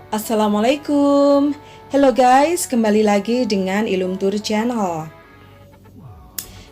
Assalamualaikum. Hello guys, kembali lagi dengan Ilum Tour Channel.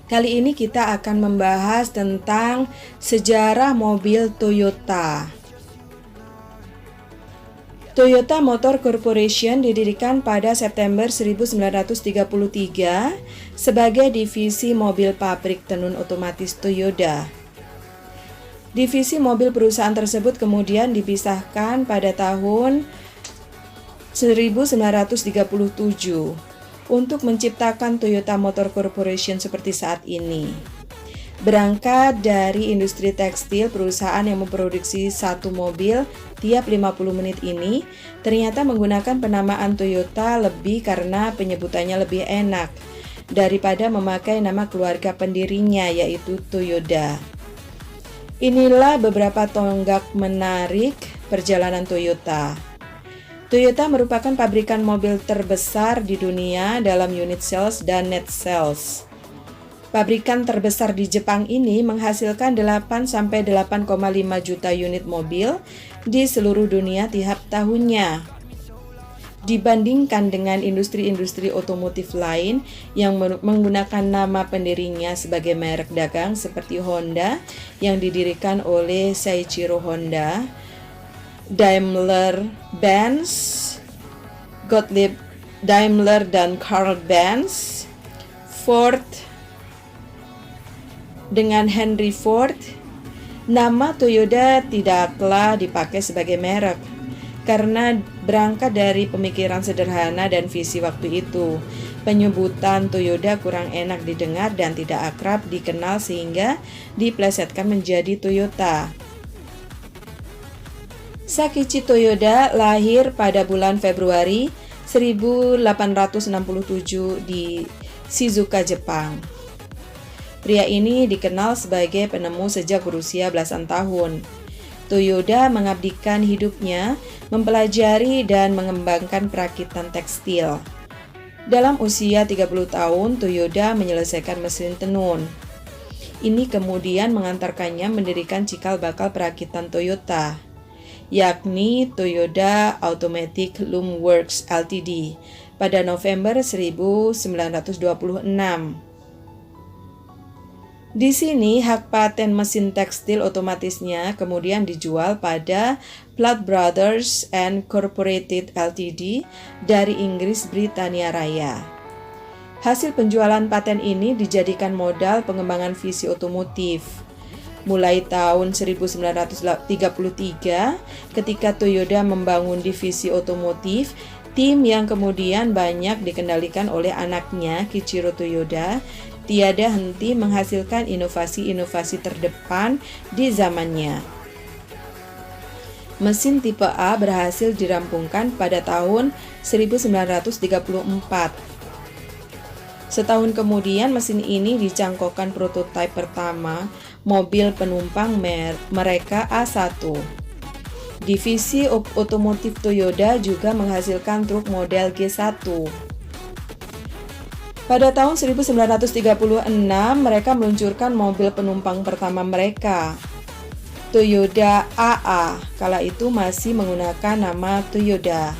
Kali ini kita akan membahas tentang sejarah mobil Toyota. Toyota Motor Corporation didirikan pada September 1933 sebagai divisi mobil pabrik tenun otomatis Toyota. Divisi mobil perusahaan tersebut kemudian dipisahkan pada tahun 1937 untuk menciptakan Toyota Motor Corporation seperti saat ini. Berangkat dari industri tekstil, perusahaan yang memproduksi satu mobil tiap 50 menit ini ternyata menggunakan penamaan Toyota lebih karena penyebutannya lebih enak daripada memakai nama keluarga pendirinya, yaitu Toyoda. Inilah beberapa tonggak menarik perjalanan Toyota. Toyota merupakan pabrikan mobil terbesar di dunia dalam unit sales dan net sales. Pabrikan terbesar di Jepang ini menghasilkan 8-8,5 juta unit mobil di seluruh dunia tiap tahunnya. Dibandingkan dengan industri-industri otomotif lain yang menggunakan nama pendirinya sebagai merek dagang seperti Honda yang didirikan oleh Seiichiro Honda, Daimler-Benz, Gottlieb Daimler dan Karl Benz, Ford dengan Henry Ford. Nama Toyota tidaklah dipakai sebagai merek karena berangkat dari pemikiran sederhana dan visi waktu itu. Penyebutan Toyota kurang enak didengar dan tidak akrab dikenal sehingga diplesetkan menjadi Toyota. Sakichi Toyoda lahir pada bulan Februari 1867 di Shizuoka, Jepang. Pria ini dikenal sebagai penemu sejak berusia belasan tahun. Toyoda mengabdikan hidupnya mempelajari dan mengembangkan perakitan tekstil. Dalam usia 30 tahun, Toyoda menyelesaikan mesin tenun. Ini kemudian mengantarkannya mendirikan cikal bakal perakitan Toyota, yakni Toyota Automatic Loom Works Ltd. pada November 1926. Di sini hak paten mesin tekstil otomatisnya kemudian dijual pada Platt Brothers and Corporated Ltd. dari Inggris Britania Raya. Hasil penjualan paten ini dijadikan modal pengembangan visi otomotif. Mulai tahun 1933, ketika Toyota membangun divisi otomotif, tim yang kemudian banyak dikendalikan oleh anaknya Kiichiro Toyoda tiada henti menghasilkan inovasi-inovasi terdepan di zamannya. Mesin tipe A berhasil dirampungkan pada tahun 1934. Setahun kemudian mesin ini dicangkokkan prototipe pertama mobil penumpang mereka A1. Divisi otomotif Toyota juga menghasilkan truk model G1. Pada tahun 1936, mereka meluncurkan mobil penumpang pertama mereka, Toyota AA, kala itu masih menggunakan nama Toyota.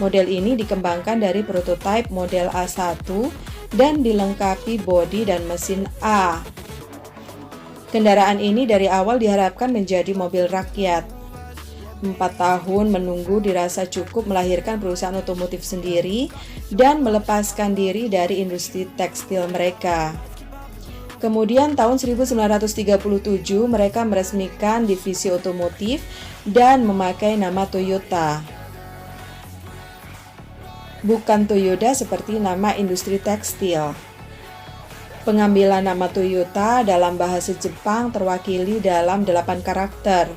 Model ini dikembangkan dari prototipe model A1 dan dilengkapi bodi dan mesin A. Kendaraan ini dari awal diharapkan menjadi mobil rakyat. 4 tahun menunggu dirasa cukup melahirkan perusahaan otomotif sendiri dan melepaskan diri dari industri tekstil mereka. Kemudian tahun 1937 mereka meresmikan divisi otomotif dan memakai nama Toyota, bukan Toyota seperti nama industri tekstil. Pengambilan nama Toyota dalam bahasa Jepang terwakili dalam 8 karakter.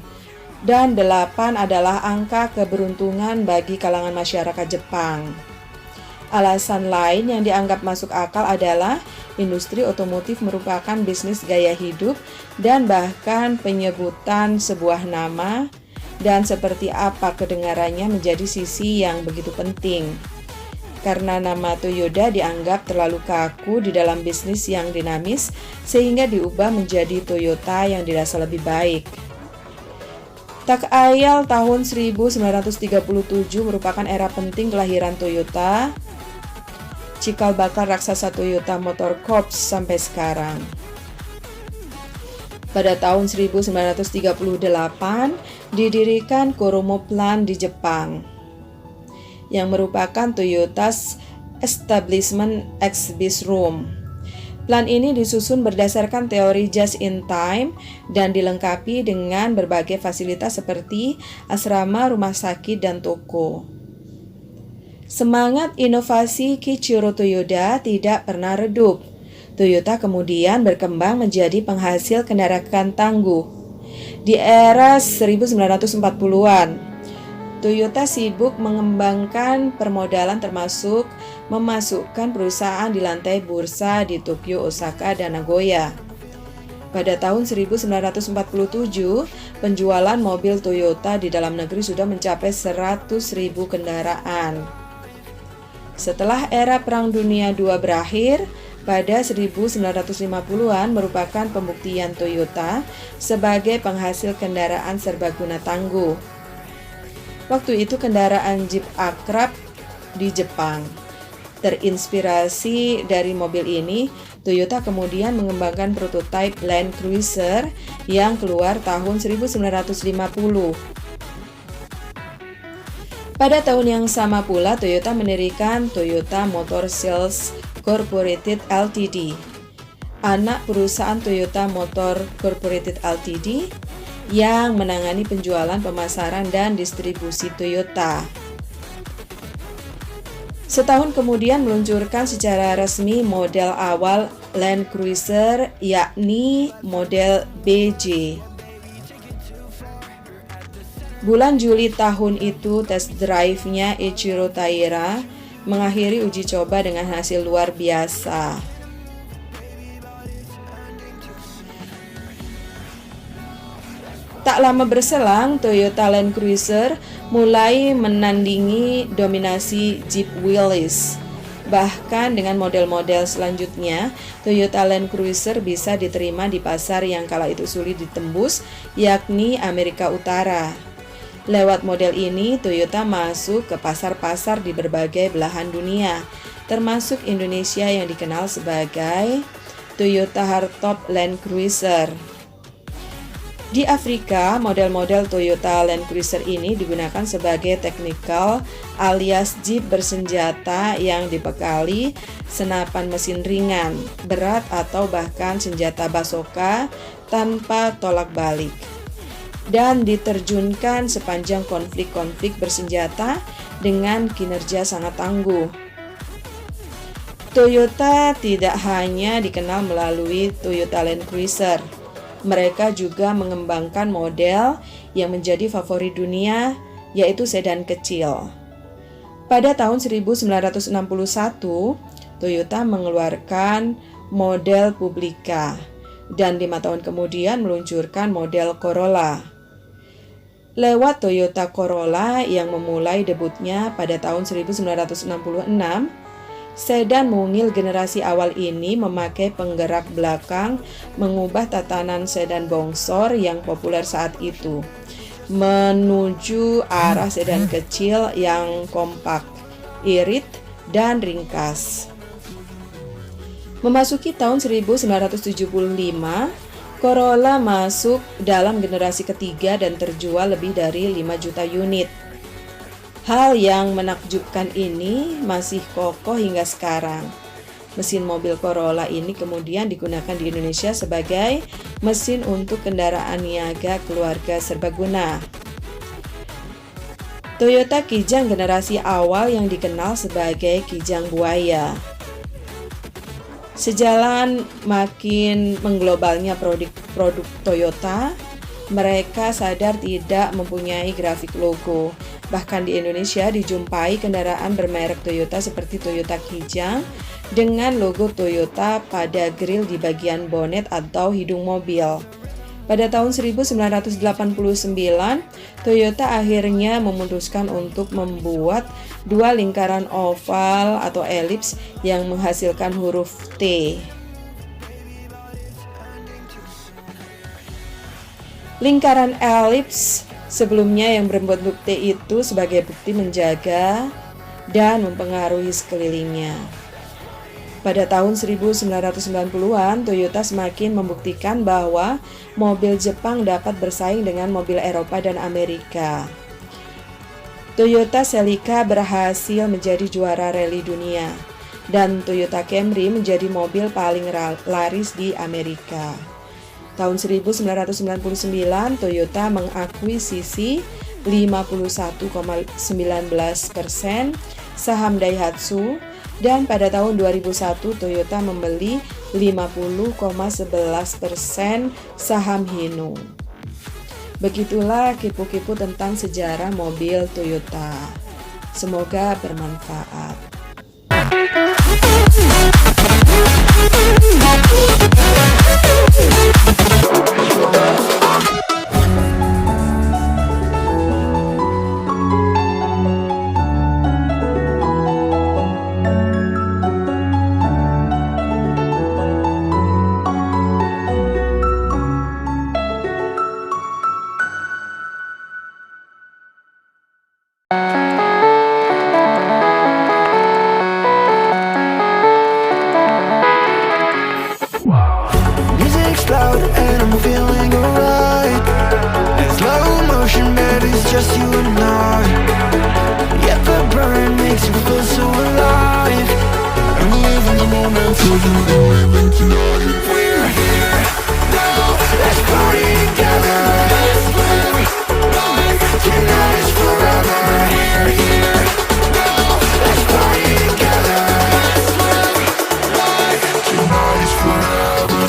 Dan 8 adalah angka keberuntungan bagi kalangan masyarakat Jepang. Alasan lain yang dianggap masuk akal adalah industri otomotif merupakan bisnis gaya hidup dan bahkan penyebutan sebuah nama dan seperti apa kedengarannya menjadi sisi yang begitu penting. Karena nama Toyota dianggap terlalu kaku di dalam bisnis yang dinamis sehingga diubah menjadi Toyota yang dirasa lebih baik. Tak ayal tahun 1937 merupakan era penting kelahiran Toyota, cikal bakal raksasa Toyota Motor Corps sampai sekarang. Pada tahun 1938 didirikan Koromo Plan di Jepang, yang merupakan Toyota's Establishment Exhibit Room. Plan ini disusun berdasarkan teori just in time dan dilengkapi dengan berbagai fasilitas seperti asrama, rumah sakit, dan toko. Semangat inovasi Kiichiro Toyoda tidak pernah redup. Toyota kemudian berkembang menjadi penghasil kendaraan tangguh. Di era 1940-an, Toyota sibuk mengembangkan permodalan termasuk memasukkan perusahaan di lantai bursa di Tokyo, Osaka, dan Nagoya. Pada tahun 1947, penjualan mobil Toyota di dalam negeri sudah mencapai 100.000 kendaraan. Setelah era Perang Dunia II berakhir, pada 1950-an merupakan pembuktian Toyota sebagai penghasil kendaraan serbaguna tangguh. Waktu itu kendaraan Jeep akrab di Jepang. Terinspirasi dari mobil ini, Toyota kemudian mengembangkan prototipe Land Cruiser yang keluar tahun 1950. Pada tahun yang sama pula, Toyota mendirikan Toyota Motor Sales Corporated Ltd, anak perusahaan Toyota Motor Corporated Ltd, yang menangani penjualan, pemasaran, dan distribusi Toyota. Setahun kemudian meluncurkan secara resmi model awal Land Cruiser, yakni model BJ. Bulan Juli tahun itu, test drive-nya Eiichiro Taira mengakhiri uji coba dengan hasil luar biasa. Tak lama berselang, Toyota Land Cruiser mulai menandingi dominasi Jeep Willys. Bahkan dengan model-model selanjutnya, Toyota Land Cruiser bisa diterima di pasar yang kala itu sulit ditembus, yakni Amerika Utara. Lewat model ini, Toyota masuk ke pasar-pasar di berbagai belahan dunia, termasuk Indonesia yang dikenal sebagai Toyota Hardtop Land Cruiser. Di Afrika, model-model Toyota Land Cruiser ini digunakan sebagai technical alias jeep bersenjata yang dibekali senapan mesin ringan, berat, atau bahkan senjata bazooka tanpa tolak balik, dan diterjunkan sepanjang konflik-konflik bersenjata dengan kinerja sangat tangguh. Toyota tidak hanya dikenal melalui Toyota Land Cruiser. Mereka juga mengembangkan model yang menjadi favorit dunia, yaitu sedan kecil. Pada tahun 1961, Toyota mengeluarkan model Publica, dan 5 tahun kemudian meluncurkan model Corolla. Lewat Toyota Corolla yang memulai debutnya pada tahun 1966, sedan mungil generasi awal ini memakai penggerak belakang, mengubah tatanan sedan bongsor yang populer saat itu menuju arah sedan kecil yang kompak, irit, dan ringkas. Memasuki tahun 1975, Corolla masuk dalam generasi ketiga dan terjual lebih dari 5 juta unit. Hal yang menakjubkan ini masih kokoh hingga sekarang. Mesin mobil Corolla ini kemudian digunakan di Indonesia sebagai mesin untuk kendaraan niaga keluarga serbaguna. Toyota Kijang generasi awal yang dikenal sebagai Kijang Buaya. Sejalan makin mengglobalnya produk Toyota, mereka sadar tidak mempunyai grafik logo. Bahkan di Indonesia dijumpai kendaraan bermerek Toyota seperti Toyota Kijang dengan logo Toyota pada grill di bagian bonet atau hidung mobil. Pada tahun 1989, Toyota akhirnya memutuskan untuk membuat 2 lingkaran oval atau elips yang menghasilkan huruf T. Lingkaran elips Sebelumnya yang berbuat bukti itu sebagai bukti menjaga dan mempengaruhi sekelilingnya. Pada tahun 1990-an, Toyota semakin membuktikan bahwa mobil Jepang dapat bersaing dengan mobil Eropa dan Amerika. Toyota Celica berhasil menjadi juara rally dunia, dan Toyota Camry menjadi mobil paling laris di Amerika. Tahun 1999, Toyota mengakuisisi 51,19% saham Daihatsu, dan pada tahun 2001 Toyota membeli 50,11% saham Hino. Begitulah kipu-kipu tentang sejarah mobil Toyota. Semoga bermanfaat. Music's loud and I'm feeling alright. In slow motion, baby, it's just you and I. Yet the burn makes you feel so alive. I'm living the moment till you're leaving tonight. We're here now, let's party together. Let's live like tonight is forever. We're here now, let's party together. Let's live like tonight is forever.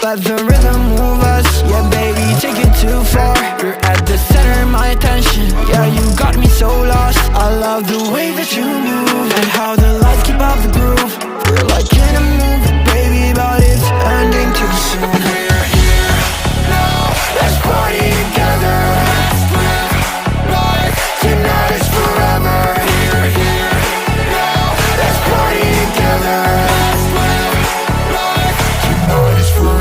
Let the rhythm move us, yeah baby, take it too far. You're at the center of my attention, yeah you got me so lost. I love the way that you move, and how the lights keep up the groove. We're like in a movie, baby, but it's ending too soon. We're here now, let's party together. Let's live like tonight is forever. We're here now, let's party together. Let's live like tonight is forever.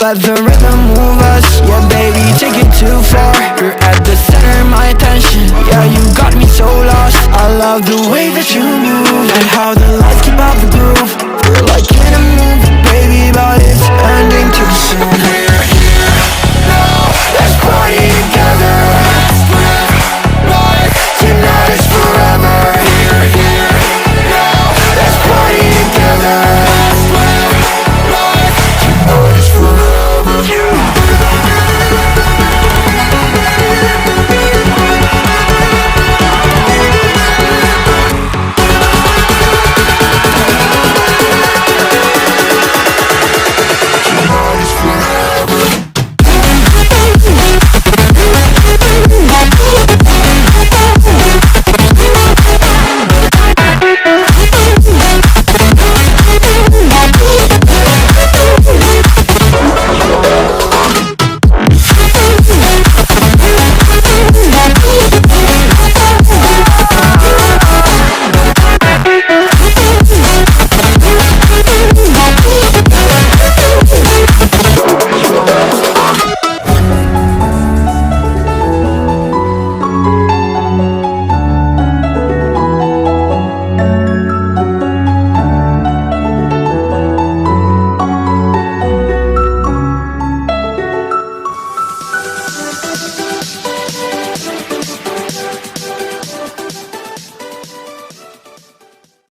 let the rhythm move us. Yeah, baby, take it too far. You're at the center of my attention. Yeah, you got me so lost. I love the way that you move and how the lights keep out the groove. We're like in a movie, baby, but it's ending